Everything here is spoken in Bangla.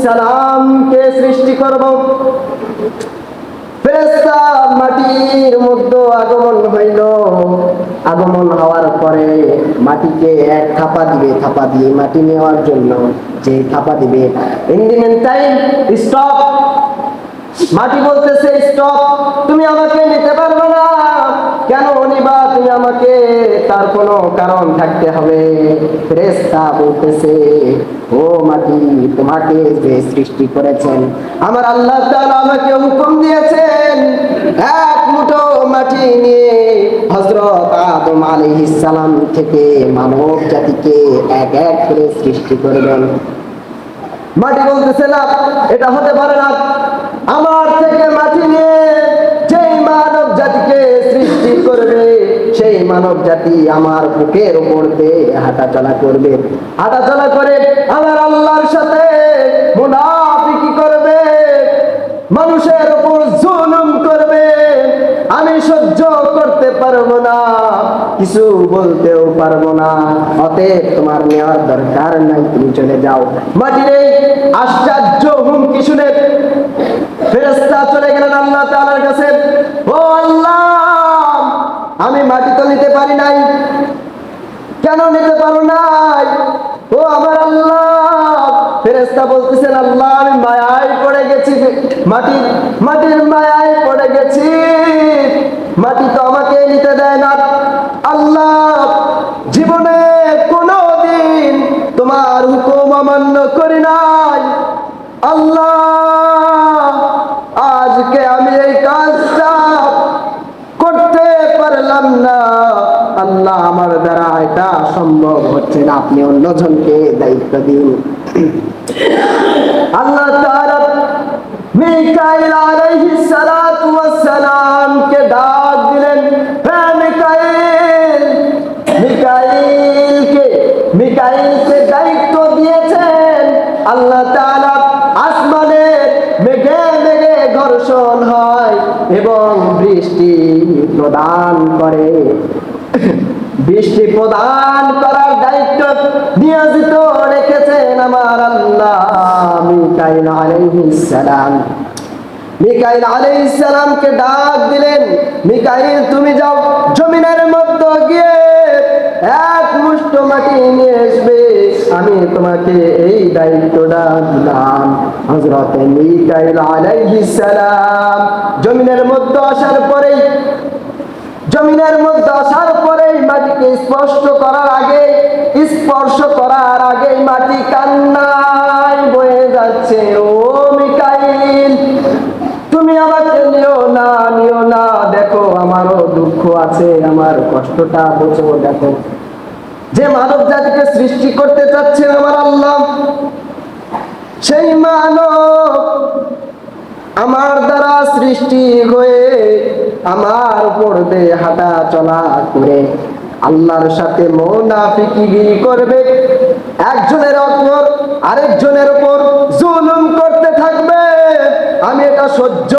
সালামকে সৃষ্টি করব। ফেরেশতা মাটির মধ্যে আগমন হইল। আগমন হওয়ার পরে মাটিকে এক থাপা দিবে, থাপা দিয়ে মাটি নেওয়ার জন্য যে থাপা দিবে, in the meantime stop. মাটি বলতেছে স্টপ, তুমি আমাকে নিতে পারবে না। কেন নিবা তুমি আমাকে? তার কোনো কারণ থাকতে হবে। ফেরেশতা বলতেছে, ও মাটি, তোমাকে যে সৃষ্টি করেছেন আমার আল্লাহ তাআলা আমাকে হুকুম দিয়েছেন এক মুঠো মাটি নিয়ে হযরত আদম আলাইহিস সালাম থেকে মানব জাতিকে এক এক করে সৃষ্টি করবেন। মাটি বলতেছে না, এটা হতে পারে না। আমার থেকে মাটি নিয়ে যেই মানব জাতিকে সৃষ্টি করবে সেই মানব জাতি আমার বুকের উপর দিয়ে হাঁটাচলা করবে। হাঁটাচলা করে আমার আল্লাহর সাথে মুনাফিকি করবে, মানুষের উপর জুলুম করবে। আমি সহ্য করতে পারবো না, কিছু বলতেও পারবো না। অতএব তোমার নেওয়ার দরকার নাই, তুমি চলে যাও। মাটির এই আশ্চর্য হুমকি শুনে ফেরেশতা চলে গেলেন আল্লাহ তাআলার কাছে। ও আল্লাহ, আমি মাটি তো নিতে পারি নাই। কেন নিতে পারো নাই? ও আমার আল্লাহ। ফেরেশতা বলতেছেন, আল্লাহ আমি মায়ায় পড়ে গেছি, মাটির মায়ায় পড়ে গেছি। মাটি তো আমাকে নিতে দেয় না। আল্লাহ, জীবনে কোনোদিন তোমার হুকুম অমান্য করি নাই। আল্লাহ, আজকে আমি এই কাজটা করতে পারলাম না। আল্লাহ, আমার দ্বারা এটা সম্ভব হচ্ছে না, আপনি অন্যজনকে দায়িত্ব দিন। আল্লাহ তাআলা মিকাইল আলাইহিস সালাতু ওয়াস সালামকে ডাক দিলেন। হে মিকাইল, মিকাইলকে দায়িত্ব দিয়েছেন আল্লাহ তাআলা। আসমানের মেঘে মেঘে ঘর্ষণ হয় এবং বৃষ্টি প্রদান করে। বৃষ্টি প্রদান করার দায়িত্ব নিয়োজিত রেখেছেন আমার আল্লাহ মিকাইল আলাইহিস সালাম। মিকাইল আলাইহিস সালামকে ডাক দিলেন, মিকাইল তুমি যাও জমিনের মধ্যে গিয়ে এক মুষ্ঠ মাটি নিয়ে আসবে। আমি তোমাকে এই দায়িত্বটা দিলাম। হযরত মিকাইল আলাইহিস সালাম জমিনের মধ্যে আসার পরেই মাটিকে স্পর্শ করার আগে মাটি কান্নায় বয়ে যাচ্ছে। ও মিকাইল, তুমি আমাকে নিও না, দেখো আমারও দুঃখ আছে, আমার কষ্টটা বোঝো। দেখো, যে মানব জাতিকে সৃষ্টি করতে চাচ্ছেন আমার আল্লাহ, সেই মানব আমার দ্বারা সৃষ্টি হয়ে আমার উপর দিয়ে হাঁটা চলা করে আল্লাহর সাথে মুনাফিকিগিরি করবে, একজনের উপর আরেকজনের উপর জুলুম করতে থাকবে। আমি এটা সহ্য